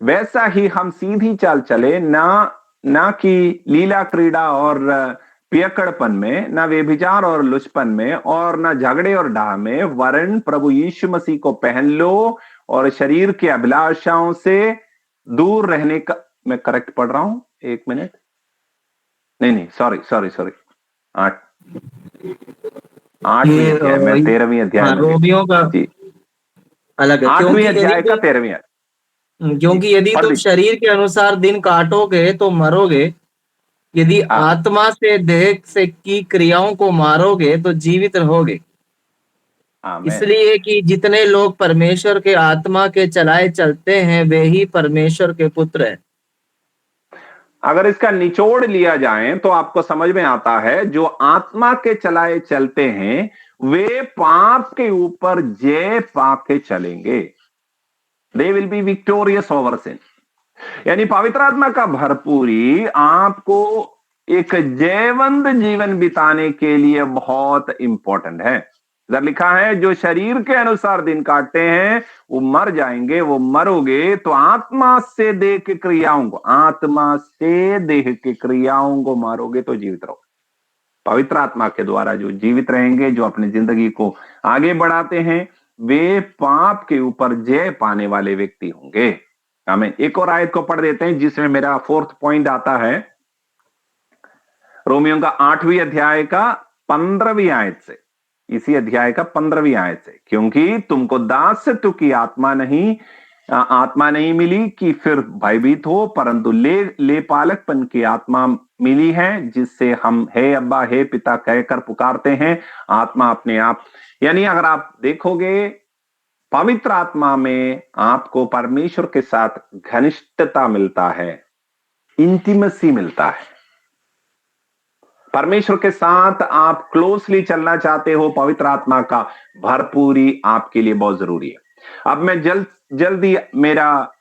वैसा ही हम सीधी चाल चले, ना कि लीला क्रीड़ा और पियकड़पन में, ना व्यभिचार और लुचपन में, और ना झगड़े और डाह में, वरन प्रभु यीशु मसीह को पहन लो और शरीर की अभिलाषाओं से दूर रहने का। मैं करेक्ट पढ़ रहा हूं, एक मिनट, नहीं, सॉरी सॉरी सॉरी, 8वीं अध्याय में, 13वीं अध्याय में रोमियो का जी, अलग है, 8वीं अध्याय का 13वीं क्योंकि यदि तुम शरीर के अनुसार दिन काटोगे तो मरोगे, यदि आत्मा से देह से की क्रियाओं को मारोगे तो जीवित रहोगे। इसलिए कि जितने लोग परमेश्वर के आत्मा के चलाए चलते हैं वे ही परमेश्वर के पुत्र हैं। अगर इसका निचोड़ लिया जाए तो आपको समझ में आता है, जो आत्मा के चलाए चलते हैं वे पाप के ऊपर जय पाके चलेंगे। They will be victorious over sin. यानी पवित्र आत्मा का भरपूरी आपको एक जयवंत जीवन बिताने के लिए बहुत इंपॉर्टेंट है। इधर लिखा है, जो शरीर के अनुसार दिन काटते हैं वो मर जाएंगे, वो मरोगे, तो आत्मा से देह की क्रियाओं को, आत्मा से देह की क्रियाओं को मारोगे तो जीवित रहो। पवित्र आत्मा के द्वारा जो जीवित रहेंगे, जो अपनी जिंदगी को आगे बढ़ाते हैं, वे पाप के ऊपर जय पाने वाले व्यक्ति होंगे। हमें एक और आयत को पढ़ देते हैं जिसमें मेरा 4th पॉइंट आता है, रोमियो का 8वीं अध्याय का 15वीं आयत से, इसी अध्याय का 15वीं आयत से, क्योंकि तुमको दासत्व की आत्मा नहीं मिली कि फिर भयभीत हो, परंतु ले पालकपन की आत्मा मिली है, जिससे हम हे अब्बा हे पिता कहकर पुकारते हैं। आत्मा अपने आप, यानी अगर आप देखोगे पवित्र आत्मा में आपको परमेश्वर के साथ घनिष्ठता मिलता है, इंटीमेसी मिलता है। परमेश्वर के साथ आप क्लोजली चलना चाहते हो, पवित्र आत्मा का भरपूरी आपके लिए बहुत जरूरी है। अब मैं जल्दी मेरा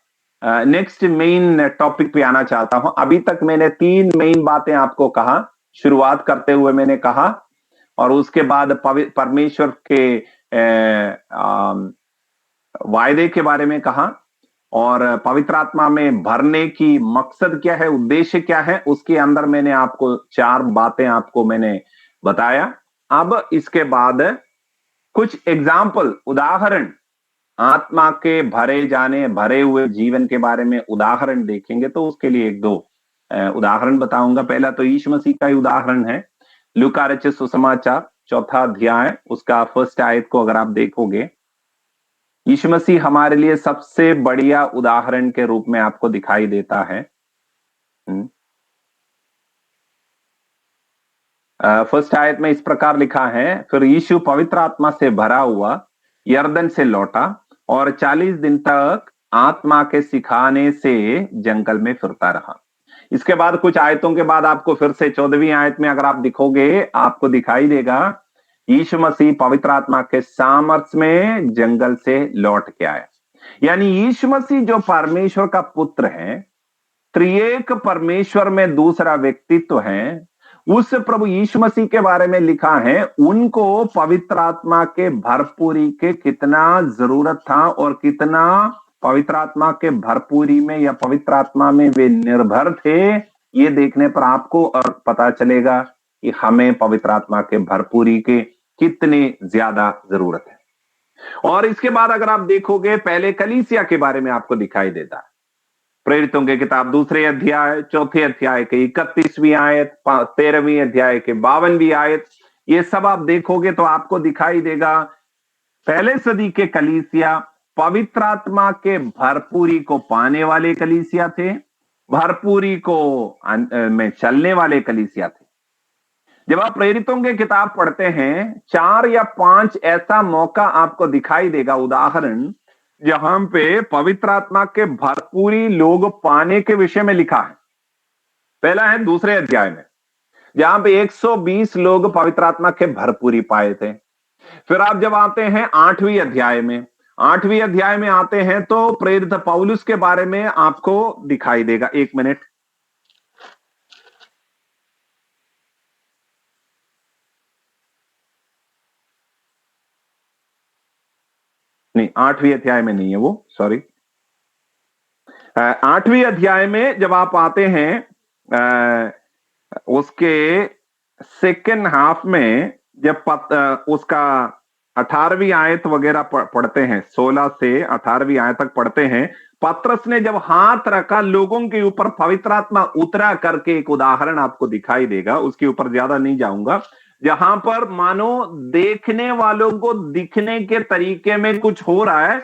नेक्स्ट मेन टॉपिक पे आना चाहता हूं। अभी तक मैंने 3 मेन बातें आपको कहा, शुरुआत करते हुए मैंने कहा, और उसके बाद परमेश्वर के वायदे के बारे में कहा, और पवित्र आत्मा में भरने की मकसद क्या है, उद्देश्य क्या है, उसके अंदर मैंने आपको 4 बातें आपको मैंने बताया। अब इसके बाद कुछ एग्जाम्पल, उदाहरण, आत्मा के भरे हुए जीवन के बारे में उदाहरण देखेंगे, तो उसके लिए 1-2 उदाहरण बताऊंगा। पहला तो यीशु मसीह का ही उदाहरण है। लूका रचित सुसमाचार 4था अध्याय उसका 1st आयत को अगर आप देखोगे, यीशु मसीह हमारे लिए सबसे बढ़िया उदाहरण के रूप में आपको दिखाई देता है। 1st आयत में इस प्रकार लिखा है, फिर यीशु पवित्र आत्मा से भरा हुआ यरदन से लौटा और 40 दिन तक आत्मा के सिखाने से जंगल में फिरता रहा। इसके बाद कुछ आयतों के बाद आपको फिर से 14वीं आयत में अगर आप दिखोगे, आपको दिखाई देगा यीशु मसीह पवित्र आत्मा के सामर्थ्य में जंगल से लौट के आया। यानी यीशु मसीह जो परमेश्वर का पुत्र है, त्रिएक परमेश्वर में दूसरा व्यक्तित्व है, उस प्रभु यीशु मसीह के बारे में लिखा है, उनको पवित्र आत्मा के भरपूरी के कितना जरूरत था, और कितना पवित्र आत्मा के भरपूरी में या पवित्र आत्मा में वे निर्भर थे। ये देखने पर आपको और पता चलेगा कि हमें पवित्र आत्मा के भरपूरी के कितनी ज्यादा जरूरत है। और इसके बाद अगर आप देखोगे, पहले कलीसिया के बारे में आपको दिखाई देता है। प्रेरितों की किताब 2 अध्याय 4 अध्याय के 31वीं आयत, 13वीं अध्याय के 52वीं आयत, ये सब आप देखोगे तो आपको दिखाई देगा पहले सदी के कलीसिया पवित्र आत्मा के भरपूरी को पाने वाले कलीसिया थे, भरपूरी को में चलने वाले कलीसिया थे। जब आप प्रेरितों की किताब पढ़ते हैं 4 या 5 ऐसा मौका आपको दिखाई देगा, उदाहरण जहां पे पवित्र आत्मा के भरपूरी लोग पाने के विषय में लिखा है। पहला है 2 अध्याय में, जहां पे 120 लोग पवित्र आत्मा के भरपूरी पाए थे। फिर आप जब आते हैं 8वीं अध्याय में, 8वीं अध्याय में आते हैं तो प्रेरित पौलुस के बारे में आपको दिखाई देगा। 1 मिनट, नहीं 8वीं अध्याय में नहीं है वो, सॉरी। 8वीं अध्याय में जब आप आते हैं उसके सेकेंड हाफ में, जब उसका 18वीं आयत वगैरह पढ़ते हैं, 16 से 18वीं आयत तक पढ़ते हैं, पतरस ने जब हाथ रखा लोगों के ऊपर पवित्र आत्मा उतरा करके एक उदाहरण आपको दिखाई देगा, उसके ऊपर ज्यादा नहीं जाऊंगा, जहां पर मानो देखने वालों को दिखने के तरीके में कुछ हो रहा है,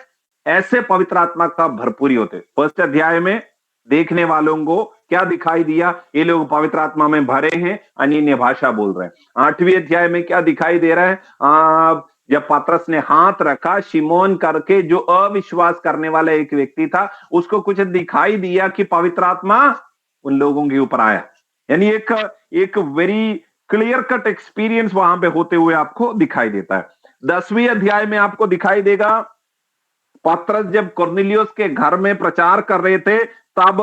ऐसे पवित्र आत्मा का भरपूरी होते। फर्स्ट अध्याय में देखने वालों को क्या दिखाई दिया, ये लोग पवित्र आत्मा में भरे हैं, अन्य भाषा बोल रहे हैं। 8वीं अध्याय में क्या दिखाई दे रहा है, जब पतरस ने हाथ रखा, शिमोन करके जो अविश्वास करने वाला एक व्यक्ति था, उसको कुछ दिखाई दिया कि पवित्र आत्मा उन लोगों के ऊपर आया। यानी एक वेरी क्लियर कट एक्सपीरियंस वहां पे होते हुए आपको दिखाई देता है। 10वीं अध्याय में आपको दिखाई देगा पतरस जब कुरनेलियुस के घर में प्रचार कर रहे थे, तब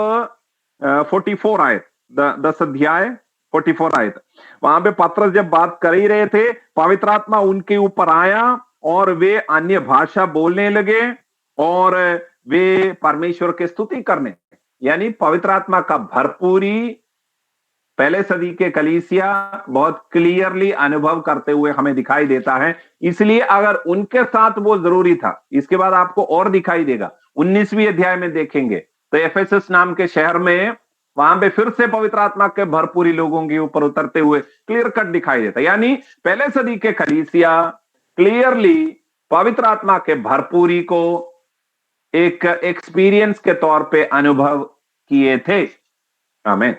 44 आयत, 10 अध्याय 44 आयत, वहां पे पतरस जब बात कर ही रहे थे, पवित्र आत्मा उनके ऊपर आया और वे अन्य भाषा बोलने लगे और वे परमेश्वर की स्तुति करने। यानी पवित्र आत्मा का भरपूरी पहले सदी के कलीसिया बहुत क्लियरली अनुभव करते हुए हमें दिखाई देता है। इसलिए अगर उनके साथ वो जरूरी था, इसके बाद आपको और दिखाई देगा। 19वीं अध्याय में देखेंगे तो एफेसस नाम के शहर में, वहां पे फिर से पवित्र आत्मा के भरपूरी लोगों के ऊपर उतरते हुए क्लियर कट दिखाई देता है। यानी पहले सदी के कलीसिया क्लियरली पवित्र आत्मा के भरपूरी को एक एक्सपीरियंस के तौर पे अनुभव किए थे। आमीन।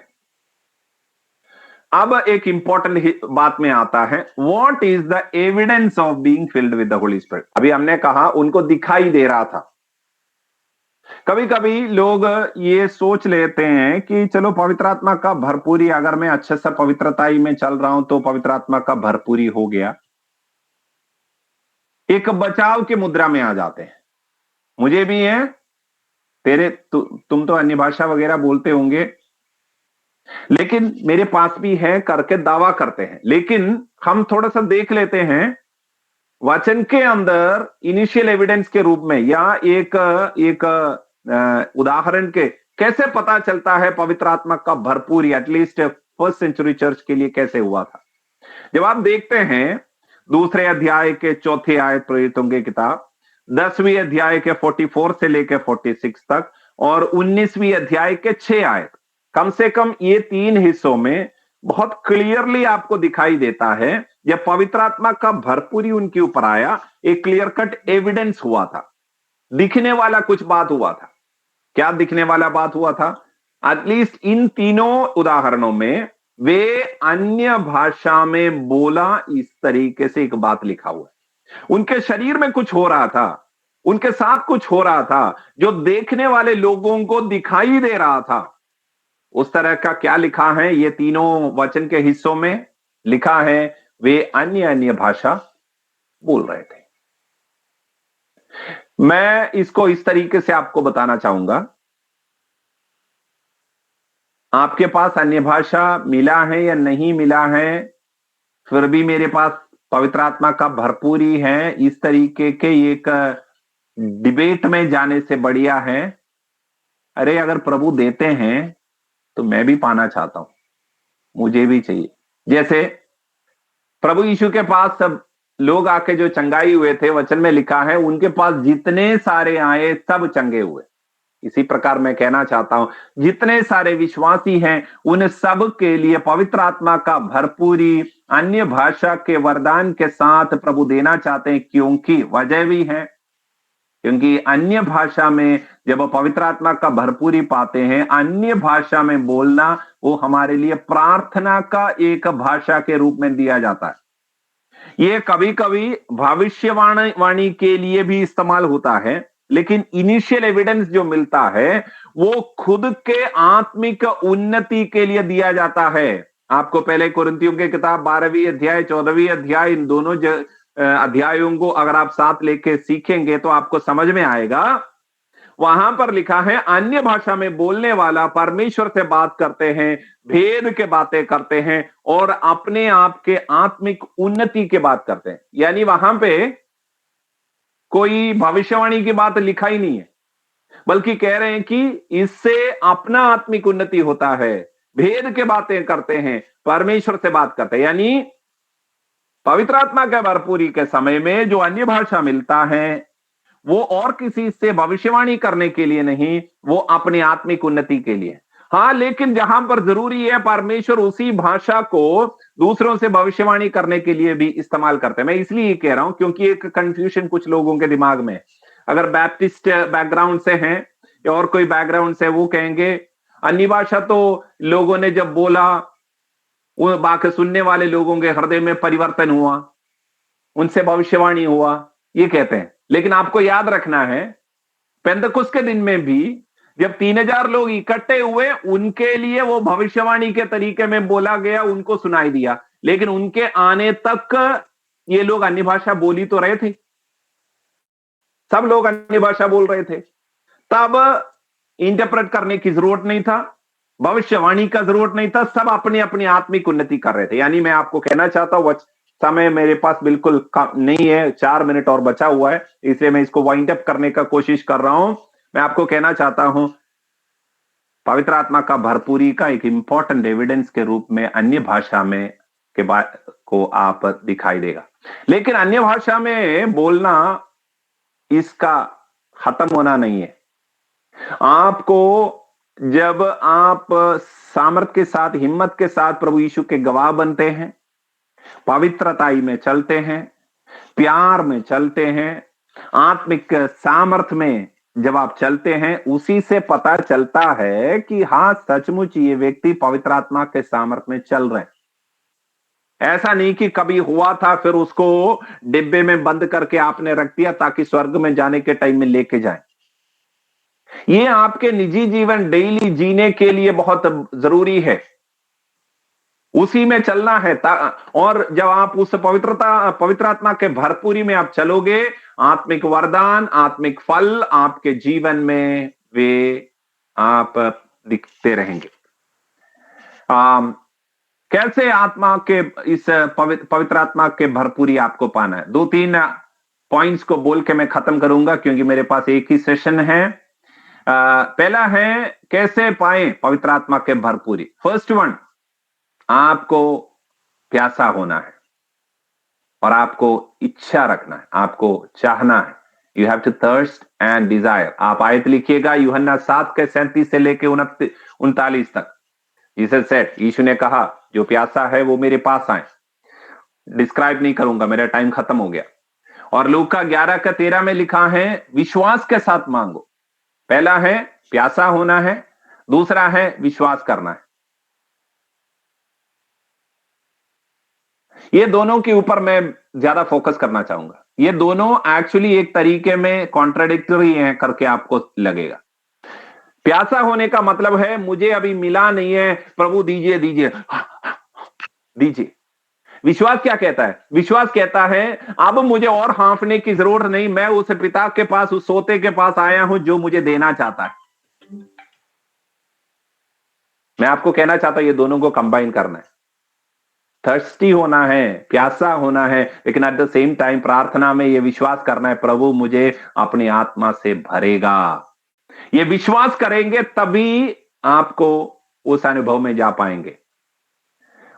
अब एक इंपॉर्टेंट बात में आता है, what is the evidence of being filled with the Holi spirit. अभी हमने कहा उनको दिखाई दे रहा था। कभी कभी लोग ये सोच लेते हैं कि चलो पवित्र आत्मा का भरपूरी, अगर मैं अच्छे से पवित्रताई में चल रहा हूं तो पवित्र आत्मा का भरपूरी हो गया, एक बचाव की मुद्रा में आ जाते हैं। मुझे भी है, तुम तो अन्य भाषा वगैरह बोलते होंगे, लेकिन मेरे पास भी है करके दावा करते हैं। लेकिन हम थोड़ा सा देख लेते हैं वचन के अंदर इनिशियल एविडेंस के रूप में, या एक उदाहरण के कैसे पता चलता है पवित्र आत्मा का भरपूरी, एटलीस्ट फर्स्ट सेंचुरी चर्च के लिए कैसे हुआ था। जब आप देखते हैं 2 अध्याय के 4 आयत प्रेरितों की किताब, 10वीं अध्याय के 44 से लेकर 46 तक, और 19वीं अध्याय के 6 आयत, कम से कम ये 3 हिस्सों में बहुत क्लियरली आपको दिखाई देता है जब पवित्र आत्मा का भरपूरी उनके ऊपर आया, एक क्लियर कट एविडेंस हुआ था, दिखने वाला कुछ बात हुआ था। क्या दिखने वाला बात हुआ था? एटलीस्ट इन तीनों उदाहरणों में वे अन्य भाषा में बोला, इस तरीके से एक बात लिखा हुआ है। उनके शरीर में कुछ हो रहा था, उनके साथ कुछ हो रहा था जो देखने वाले लोगों को दिखाई दे रहा था। उस तरह का क्या लिखा है? ये तीनों वचन के हिस्सों में लिखा है वे अन्य भाषा बोल रहे थे। मैं इसको इस तरीके से आपको बताना चाहूंगा, आपके पास अन्य भाषा मिला है या नहीं मिला है, फिर भी मेरे पास पवित्र आत्मा का भरपूरी है, इस तरीके के एक डिबेट में जाने से बढ़िया है, अरे अगर प्रभु देते हैं तो मैं भी पाना चाहता हूं, मुझे भी चाहिए। जैसे प्रभु यीशु के पास सब लोग आके जो चंगाई हुए थे, वचन में लिखा है उनके पास जितने सारे आए सब चंगे हुए। इसी प्रकार मैं कहना चाहता हूं, जितने सारे विश्वासी हैं उन सब के लिए पवित्र आत्मा का भरपूरी अन्य भाषा के वरदान के साथ प्रभु देना चाहते हैं, क्योंकि वजह भी है, क्योंकि अन्य भाषा में जब पवित्र आत्मा का भरपूरी पाते हैं, अन्य भाषा में बोलना वो हमारे लिए प्रार्थना का एक भाषा के रूप में दिया जाता है। ये कभी कभी भविष्यवाणी के लिए भी इस्तेमाल होता है, लेकिन इनिशियल एविडेंस जो मिलता है वो खुद के आत्मिक उन्नति के लिए दिया जाता है। आपको पहले कुरिन्थियों के किताब 12वीं अध्याय 14वीं अध्याय, इन दोनों अध्यायों को अगर आप साथ लेके सीखेंगे तो आपको समझ में आएगा। वहां पर लिखा है अन्य भाषा में बोलने वाला परमेश्वर से बात करते हैं, भेद के बातें करते हैं और अपने आप के आत्मिक उन्नति के बात करते हैं। यानी वहां पे कोई भविष्यवाणी की बात लिखा ही नहीं है, बल्कि कह रहे हैं कि इससे अपना आत्मिक उन्नति होता है, भेद के बातें करते हैं, परमेश्वर से बात करते हैं। यानी पवित्र आत्मा के भरपूरी के समय में जो अन्य भाषा मिलता है वो और किसी से भविष्यवाणी करने के लिए नहीं, वो अपनी आत्मिक उन्नति के लिए। हाँ, लेकिन जहां पर जरूरी है परमेश्वर उसी भाषा को दूसरों से भविष्यवाणी करने के लिए भी इस्तेमाल करते हैं। मैं इसलिए कह रहा हूं क्योंकि एक कंफ्यूजन कुछ लोगों के दिमाग में, अगर बैप्टिस्ट बैकग्राउंड से हैं या और कोई बैकग्राउंड से, वो कहेंगे अन्य भाषा तो लोगों ने जब बोला वो बाकी सुनने वाले लोगों के हृदय में परिवर्तन हुआ, उनसे भविष्यवाणी हुआ, ये कहते हैं। लेकिन आपको याद रखना है पेंतकुस्त के दिन में भी जब 3000 लोग इकट्ठे हुए, उनके लिए वो भविष्यवाणी के तरीके में बोला गया, उनको सुनाई दिया, लेकिन उनके आने तक ये लोग अन्य भाषा बोली तो रहे थे, सब लोग अन्य भाषा बोल रहे थे। तब इंटरप्रेट करने की जरूरत नहीं था, भविष्यवाणी का जरूरत नहीं था, सब अपनी अपनी आत्मिक उन्नति कर रहे थे। यानी मैं आपको कहना चाहता हूं, समय मेरे पास बिल्कुल नहीं है, 4 मिनट और बचा हुआ है, इसलिए मैं इसको वाइंड अप करने का कोशिश कर रहा हूं। मैं आपको कहना चाहता हूं पवित्र आत्मा का भरपूरी का एक इंपॉर्टेंट एविडेंस के रूप में अन्य भाषा में के बात को आप दिखाई देगा। लेकिन अन्य भाषा में बोलना इसका खत्म होना नहीं है। आपको जब आप सामर्थ के साथ, हिम्मत के साथ प्रभु यीशु के गवाह बनते हैं, पवित्रताई में चलते हैं, प्यार में चलते हैं, आत्मिक सामर्थ में जब आप चलते हैं, उसी से पता चलता है कि हाँ सचमुच ये व्यक्ति पवित्र आत्मा के सामर्थ में चल रहे हैं। ऐसा नहीं कि कभी हुआ था फिर उसको डिब्बे में बंद करके आपने रख दिया ताकि स्वर्ग में जाने के टाइम में लेके जाए। ये आपके निजी जीवन डेली जीने के लिए बहुत जरूरी है, उसी में चलना है। और जब आप उस पवित्र आत्मा के भरपूरी में आप चलोगे, आत्मिक वरदान, आत्मिक फल आपके जीवन में वे आप दिखते रहेंगे। कैसे आत्मा के इस पवित्र आत्मा के भरपूरी आपको पाना है, 2-3 पॉइंट्स को बोल के मैं खत्म करूंगा क्योंकि मेरे पास एक ही सेशन है। पहला है कैसे पाएं पवित्र आत्मा के भरपूरी। फर्स्ट वन, आपको प्यासा होना है और आपको इच्छा रखना है, आपको चाहना है। You have to thirst and desire. आप आयत लिखिएगा यूहन्ना 7 के 37 से लेके 39 तक। जीसस सेड, यीशु ने कहा जो प्यासा है वो मेरे पास आए। डिस्क्राइब नहीं करूंगा, मेरा टाइम खत्म हो गया। और लूका 11 का 13 में लिखा है विश्वास के साथ मांगो। पहला है प्यासा होना है, दूसरा है विश्वास करना है। ये दोनों के ऊपर मैं ज्यादा फोकस करना चाहूंगा। ये दोनों एक्चुअली एक तरीके में कॉन्ट्राडिक्टरी हैं करके आपको लगेगा। प्यासा होने का मतलब है मुझे अभी मिला नहीं है, प्रभु दीजिए दीजिए दीजिए। विश्वास क्या कहता है? विश्वास कहता है अब मुझे और हाँफने की जरूरत नहीं, मैं उस पिता के पास, उस सोते के पास आया हूं जो मुझे देना चाहता है। मैं आपको कहना चाहता हूं ये दोनों को कंबाइन करना है। थर्स्टी होना है, प्यासा होना है, लेकिन एट द सेम टाइम प्रार्थना में ये विश्वास करना है प्रभु मुझे अपनी आत्मा से भरेगा। ये विश्वास करेंगे तभी आपको उस अनुभव में जा पाएंगे।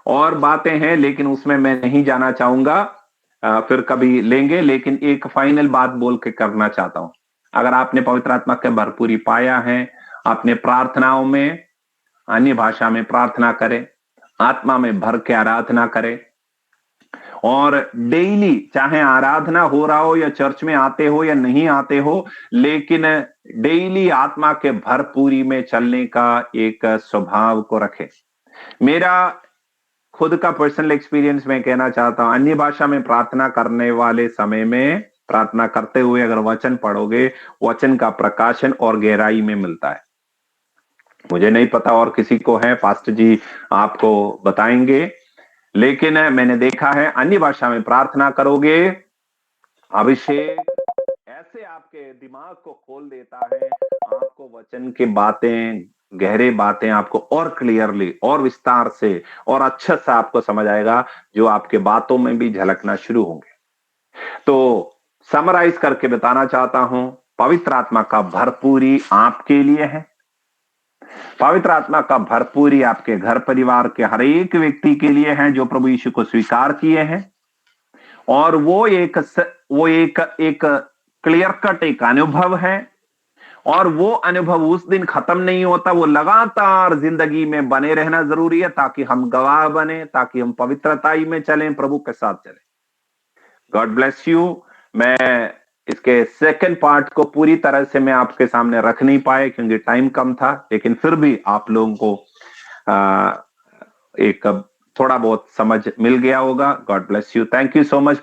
और बातें हैं लेकिन उसमें मैं नहीं जाना चाहूंगा, फिर कभी लेंगे। लेकिन एक फाइनल बात बोल के करना चाहता हूं। अगर आपने पवित्र आत्मा के भरपूरी पाया है, अपने प्रार्थनाओं में अन्य भाषा में प्रार्थना करें, आत्मा में भर के आराधना करें, और डेली चाहे आराधना हो रहा हो या चर्च में आते हो या नहीं आते हो, लेकिन डेली आत्मा के भरपूरी में चलने का एक स्वभाव को रखें। मेरा खुद का पर्सनल एक्सपीरियंस मैं कहना चाहता हूं, अन्य भाषा में प्रार्थना करने वाले समय में प्रार्थना करते हुए अगर वचन पढ़ोगे, वचन का प्रकाशन और गहराई में मिलता है। मुझे नहीं पता और किसी को है, पास्टर जी आपको बताएंगे, लेकिन मैंने देखा है अन्य भाषा में प्रार्थना करोगे, अभिषेक ऐसे आपके दिमाग को खोल देता है, आपको वचन के बातें, गहरे बातें आपको और क्लियरली और विस्तार से और अच्छे से आपको समझ आएगा, जो आपके बातों में भी झलकना शुरू होंगे। तो समराइज करके बताना चाहता हूं, पवित्र आत्मा का भरपूरी आपके लिए है। पवित्र आत्मा का भरपूरी आपके घर परिवार के हर एक व्यक्ति के लिए है जो प्रभु यीशु को स्वीकार किए हैं, और वो एक क्लियर कट एक अनुभव है, और वो अनुभव उस दिन खत्म नहीं होता, वो लगातार जिंदगी में बने रहना जरूरी है, ताकि हम गवाह बने, ताकि हम पवित्रताई में चलें, प्रभु के साथ चलें। God bless you. मैं इसके सेकंड पार्ट को पूरी तरह से मैं आपके सामने रख नहीं पाए क्योंकि टाइम कम था, लेकिन फिर भी आप लोगों को एक थोड़ा बहुत समझ मिल गया होगा। God bless you, thank you so much.